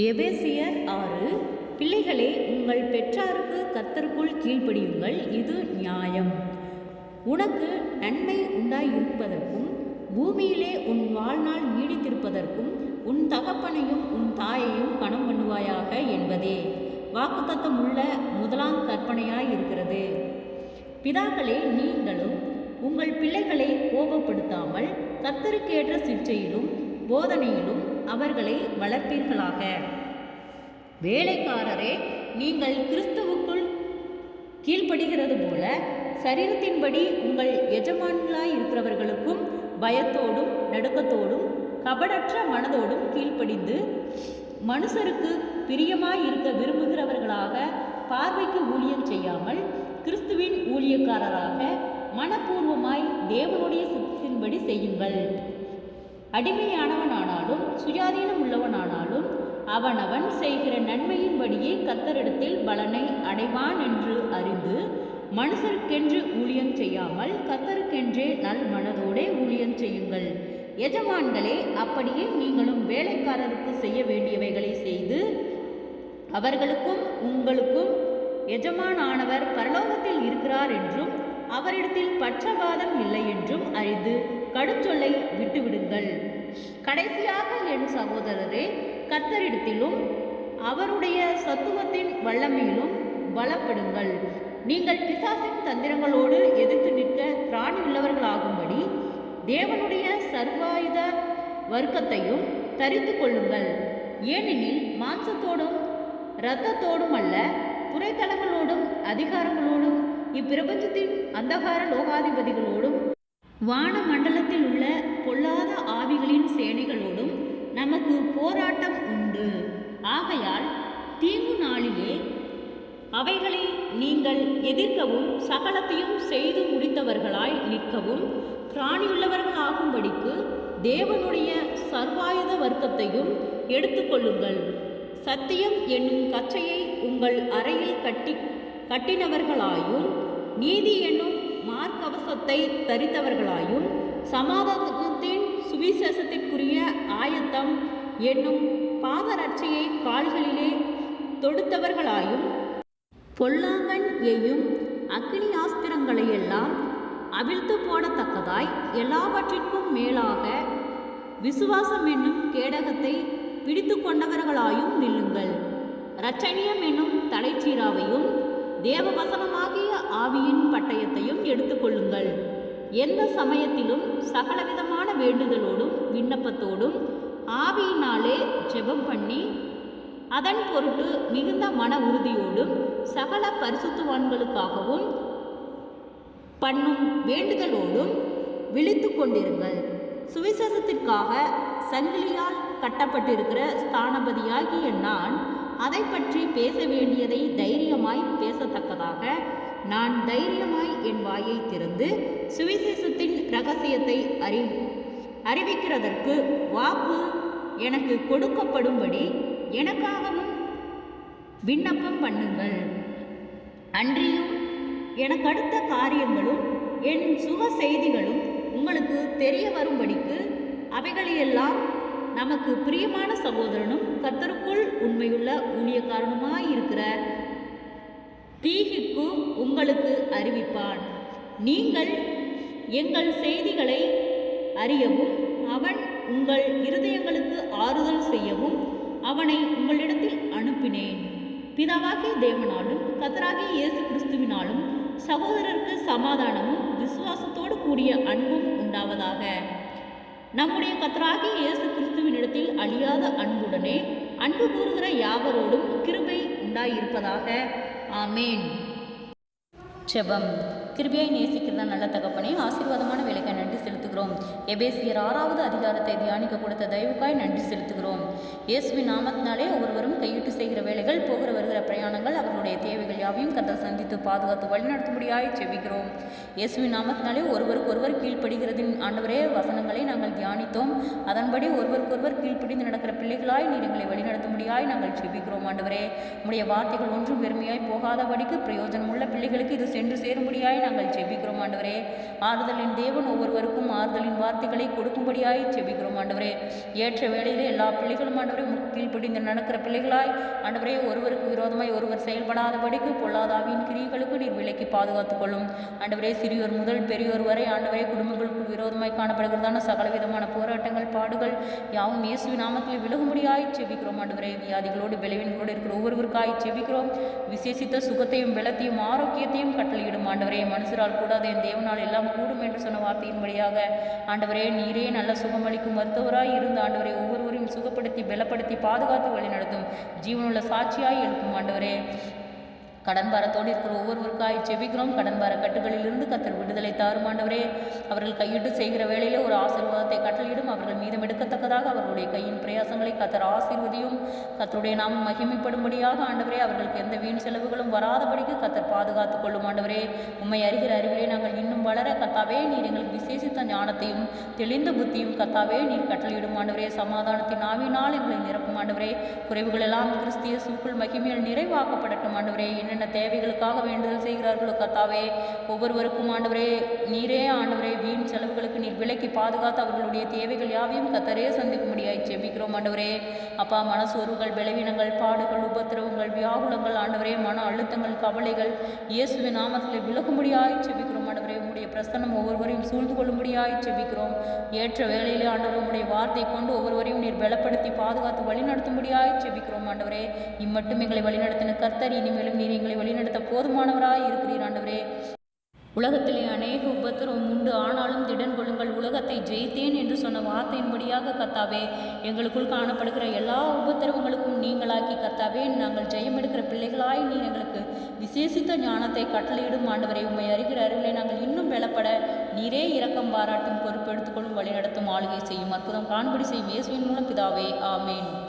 எபேசியர் 6. பிள்ளைகளே, உங்கள் பெற்றாருக்கு கர்த்தருக்குள் கீழ்ப்படியுங்கள், இது நியாயம். உனக்கு நன்மை உண்டாயிருப்பதற்கும் பூமியிலே உன் வாழ்நாள் நீடித்திருப்பதற்கும் உன் தகப்பனையும் உன் தாயையும் கனம் பண்ணுவாயாக என்பதே வாக்குத்தத்தமுள்ள முதலாம் கற்பனையாயிருக்கிறது. பிதாக்களே, நீங்களும் உங்கள் பிள்ளைகளை கோபப்படுத்தாமல் கர்த்தருக்கேற்ற சிற்சையிலும் போதனையிலும் அவர்களை வளர்ப்பீர்களாக. வேலைக்காரரே, நீங்கள் கிறிஸ்துவுக்குள் கீழ்ப்படுகிறது போல சரீரத்தின்படி உங்கள் எஜமான்களாயிருக்கிறவர்களுக்கும் பயத்தோடும் நடுக்கத்தோடும் கபடற்ற மனதோடும் கீழ்ப்படிந்து மனுஷருக்கு பிரியமாயிருக்க விரும்புகிறவர்களாக பார்வைக்கு ஊழியம் செய்யாமல் கிறிஸ்துவின் ஊழியக்காரராக மனப்பூர்வமாய் தேவனுடைய சித்தத்தின்படி செய்யுங்கள். அடிமையானவனானாலும் சுயாதீனம் உள்ளவனானாலும் அவனவன் செய்கிற நன்மையின்படியே கர்த்தரிடத்தில் பலனை அடைவான் என்று அறிந்து மனுஷருக்கென்று ஊழியம் செய்யாமல் கர்த்தருக்கென்றே நல் மனதோடே ஊழியம் செய்யுங்கள். எஜமான்களே, அப்படியே நீங்களும் வேலைக்காரருக்கு செய்ய வேண்டியவைகளை செய்து அவர்களுக்கும் உங்களுக்கும் எஜமானானவர் பரலோகத்தில் இருக்கிறார் என்றும் அவரிடத்தில் பட்சபாதம் இல்லை என்றும் அறிந்து கடுஞ்சொல்லை விட்டுவிடுங்கள். கடைசியாக என் சகோதரரே, கர்த்தரிடத்திலும் அவருடைய சத்துவத்தின் வல்லமையிலும் பலப்படுங்கள். நீங்கள் பிசாசின் தந்திரங்களோடு எதிர்த்து நிற்க திராணியுள்ளவர்களாகும்படி தேவனுடைய சர்வாயுத வர்க்கத்தையும் தரித்து கொள்ளுங்கள். ஏனெனில் மாம்சத்தோடும் இரத்தத்தோடும் அல்ல, துறைத்தலங்களோடும் அதிகாரங்களோடும் இப்பிரபஞ்சத்தின் அந்தகார லோகாதிபதிகளோடும் வான மண்டலத்தில் உள்ள பொல்லாத ஆவிகளின் சேனைகளோடும் நமக்கு போராட்டம் உண்டு. ஆகையால் தீங்கு நாளிலே அவைகளை நீங்கள் எதிர்க்கவும் சகலத்தையும் செய்து முடித்தவர்களாய் நிற்கவும் திராணியுள்ளவர்களாகும்படிக்கு தேவனுடைய சர்வாயுத வர்க்கத்தையும் எடுத்துக்கொள்ளுங்கள். சத்தியம் என்னும் கச்சையை உங்கள் அறையில் கட்டினவர்களாயும் நீதி என்னும் மார்க்கவசத்தை தரித்தவர்களாயும் சமாதானத்தின் சுவிசேஷத்திற்குரிய ஆயத்தம் என்னும் பாதரட்சையை கால்களிலே தொடுத்தவர்களாயும் பொல்லாங்கன் எய்யும் அக்னி ஆஸ்திரங்களையெல்லாம் அவிழ்த்து போடத்தக்கதாய் எல்லாவற்றிற்கும் மேலாக விசுவாசம் என்னும் கேடகத்தை பிடித்து கொண்டவர்களாயும் நில்லுங்கள். இரட்சணியம் என்னும் தலைச்சீராவையும் தேவவசனமாகிய ஆவியின் பட்டயத்தையும் எடுத்துக்கொள்ளுங்கள். எந்த சமயத்திலும் சகலவிதமான வேண்டுதலோடும் விண்ணப்பத்தோடும் ஆவியினாலே ஜெபம் பண்ணி அதன் பொருட்டு மிகுந்த மன உறுதியோடும் சகல பரிசுத்தவான்களுக்காகவும் பண்ணும் வேண்டுதலோடும் விழித்து கொண்டிருங்கள். சுவிசேஷத்திற்காக சங்கிலியால் கட்டப்பட்டிருக்கிற ஸ்தானபதியாகிய நான் அதை பற்றி பேச வேண்டியதை தைரியமாய் பேசத்தக்கதாக நான் தைரியமாய் என் வாயை திறந்து சுவிசேஷத்தின் இரகசியத்தை அறிவிக்கிறதற்கு வாக்கு எனக்கு கொடுக்கப்படும்படி எனக்காகவும் விண்ணப்பம் பண்ணுங்கள். அன்றியும் எனக்கு அடுத்த காரியங்களும் என் சுக செய்திகளும் உங்களுக்கு தெரிய வரும்படிக்கு அவைகளையெல்லாம் நமக்கு பிரியமான சகோதரனும் கர்த்தருக்குள் உண்மையுள்ள ஊழியக்காரனுமாயிருக்கிற தீகிக்கு உங்களுக்கு அறிவிப்பான். நீங்கள் எங்கள் செய்திகளை அறியவும் அவன் உங்கள் இருதயங்களுக்கு ஆறுதல் செய்யவும் அவனை உங்களிடத்தில் அனுப்பினேன். பிதாவாகிய தேவனாலும் கர்த்தராகிய இயேசு கிறிஸ்துவினாலும் சகோதரருக்கு சமாதானமும் விசுவாசத்தோடு கூடிய அன்பும் உண்டாவதாக. நம்முடைய கர்த்தராகிய இயேசு கிறிஸ்துவினிடத்தில் அழியாத அன்புடனே அன்பு கூறுகிற யாவரோடும் கிருபை உண்டாயிருப்பதாக. ஆமேன். ஜெபம். கிருபையை நேசிக்கிறதா நல்ல தகப்பனே, ஆசீர்வாதமான வேலைக்காய் நன்றி செலுத்துகிறோம். எபேசியர் 6வது அதிகாரத்தை தியானிக்க கொடுத்த தயவுக்காய் நன்றி செலுத்துகிறோம். இயேசுவின் நாமத்தினாலே ஒவ்வொருவரும் கையிட்டு செய்கிற வேலைகள், போகிற வருகிற பிரயாணங்கள், அவர்களுடைய தேவைகள் யாவையும் கர்த்தர் சந்தித்து பாதுகாத்து வழிநடத்தும்படியாய் செபிக்கிறோம். இயேசுவின் நாமத்தினாலே ஒருவருக்கொருவர் கீழ்ப்படுகிறதின் ஆண்டவரே வசனங்களை நாங்கள் தியானித்தோம். அதன்படி ஒருவருக்கொருவர் கீழ்ப்படிந்து நடக்கிற பிள்ளைகளாய் நீர் எங்களை வழிநடத்தும்படியாய் நாங்கள் செபிக்கிறோம். ஆண்டவரே, உம்முடைய வார்த்தைகள் ஒன்றும் வெறுமையாய் போகாதபடிக்கு பிரயோஜனமுள்ள பிள்ளைகளுக்கு இது சென்று சேரும்படியாய் நாங்கள் ஜெபிக்கிறோம் ஆண்டவரே. ஆறுதலின் தேவன் ஒவ்வொருவருக்கும் ஆறுதலின் வார்த்தைகளை கொடுக்கும்படியாய் ஜெபிக்கிறோம் ஆண்டவரே. ஏற்ற வேளையிலே எல்லா பிள்ளைகளும் ஆண்டவரே கீழ்ப்படிந்து நடக்கிற பிள்ளைகளாய் ஆண்டவரே, ஒருவருக்கு விரோதமாய் ஒருவர் செயல்படாதபடிக்கு பொல்லாதாவின் கிரியைகளுக்கு நீர் விலக்கி பாதுகாத்துக் கொள்ளும் ஆண்டவரே. சிறியோர் முதல் பெரியோர் வரை ஆண்டவரே, குடும்பங்களுக்கு விரோதமாய் காணப்படுகிறதான சகலவிதமான போராட்டங்கள் பாடுகள் யாவும் இயேசுவின் நாமத்தில் விலகும்படியாய் ஜெபிக்கிறோம் ஆண்டவரே. வியாதிகளோடு பலவீனங்களோடு இருக்கிற ஒவ்வொருவருக்காய் ஜெபிக்கிறோம். விசேஷித்த சுகத்தையும் பலத்தையும் ஆரோக்கியத்தையும் கட்டளையிடும் ஆண்டவரே. மனுஷரால் கூடாது என் தேவனால் எல்லாம் கூடும் என்று சொன்ன வார்த்தையின்படியாக ஆண்டவரே, நீரே நல்ல சுகமளிக்கும் மருத்துவராய் இருந்த ஆண்டவரே, ஒவ்வொருவரையும் சுகப்படுத்தி பலப்படுத்தி பாதுகாத்து வழிநடத்தும் ஜீவனுள்ள சாட்சியாய் எழுப்பும் ஆண்டவரே. கடன் பாரத்தோடு இருக்கிற ஒவ்வொருவருக்காய் ஜெபிக்கிறோம். கடன் பார கட்டுகளிலிருந்து கர்த்தர் விடுதலை தாரும் ஆண்டவரே. அவர்கள் கையிட்டு செய்கிற வேளையிலே ஒரு ஆசீர்வாதத்தை கட்டளையிடும். அவர்கள் மீதம் எடுக்கத்தக்கதாக அவர்களுடைய கையின் பிரயாசங்களை கர்த்தர் ஆசீர்வதியும். கர்த்தருடைய நாமம் மகிமைப்படும்படியாக ஆண்டவரே, அவர்களுக்கு எந்த வீண் செலவுகளும் வராதபடிக்கு கர்த்தர் பாதுகாத்துக் கொள்ளும் ஆண்டவரே. உம்மை அறிகிற அறிவிலே நாங்கள் இன்னும் வளர கர்த்தாவே நீர் எங்களுக்கு விசேஷித்த ஞானத்தையும் தெளிந்த புத்தியும் கர்த்தாவே நீர் கட்டளையிடும் ஆண்டவரே. சமாதானத்தின் ஆவியினால் எங்களை நிரப்பும் ஆண்டவரே. குறைவுகள் எல்லாம் கிறிஸ்து இயேசுவுக்குள் மகிமையில் நிறைவாக்கப்படட்டும் ஆண்டவரே. என்னென்ன தேவைகளுக்காக வேண்டுதல் செய்கிறார்களோ கர்த்தாவே, ஒவ்வொருவருக்கும் ஆண்டவரே நீரே ஆண்டவரே வீண் செலவுகளுக்கு நீர் விலக்கி பாதுகாத்து அவர்களுடைய தேவைகள் யாவையும் கர்த்தரே சந்திக்கும்படியாய் ஜெபிக்கிறோம் ஆண்டவரே. அப்பா, மனசோர்வுகள் பலவீனங்கள் பாடுகள் உபத்திரவங்கள் வியாகுலங்கள் ஆண்டவரே, மன அழுத்தங்கள் கவலைகள் இயேசுவின் நாமத்தில் விலகும்படியாய் ஜெபிக்கிறோம் ஆண்டவரே. உம்முடைய பிரசன்னம் ஒவ்வொருவரையும் சூழ்ந்து கொள்ளும்படியாய் ஜெபிக்கிறோம். ஏற்ற வேளையிலே ஆண்டவரே உம்முடைய வார்த்தை கொண்டு ஒவ்வொருவரையும் நீர் பலப்படுத்தி பாதுகாத்து வழிநடத்தும்படியாய் ஜெபிக்கிறோம் ஆண்டவரே. இம்மட்டும் எங்களை வழிநடத்தின கர்த்தர் இனிமேலும் நீர் எங்களை வழிநடத்த போதுமானவராய் இருக்கிறீர் ஆண்டவரே. உலகத்திலே அநேக உபத்திரவம் உண்டு, ஆனாலும் திடன் கொள்ளுங்கள், உலகத்தை ஜெயித்தேன் என்று சொன்ன வார்த்தையின்படியாக கர்த்தாவே, எங்களுக்குள் காணப்படுகிற எல்லா உபத்திரவங்களுக்கும் நீங்களாக்கி கர்த்தாவே, நாங்கள் ஜெயம் எடுக்கிற பிள்ளைகளாய் நீர் எங்களுக்கு விசேஷித்த ஞானத்தை கட்டளையிடும் ஆண்டவரை. உம்மை அறிகிற அறிவிலே நாங்கள் இன்னும் பலப்பட நீரே இரக்கம் பாராட்டும் பொறுப்பெடுத்துக்கொள்ளும் வழிநடத்தும் ஆளுகை செய்யும் அற்புதம் காண்படி செய்யும் இயேசுவின் மூலம் பிதாவே, ஆமேன்.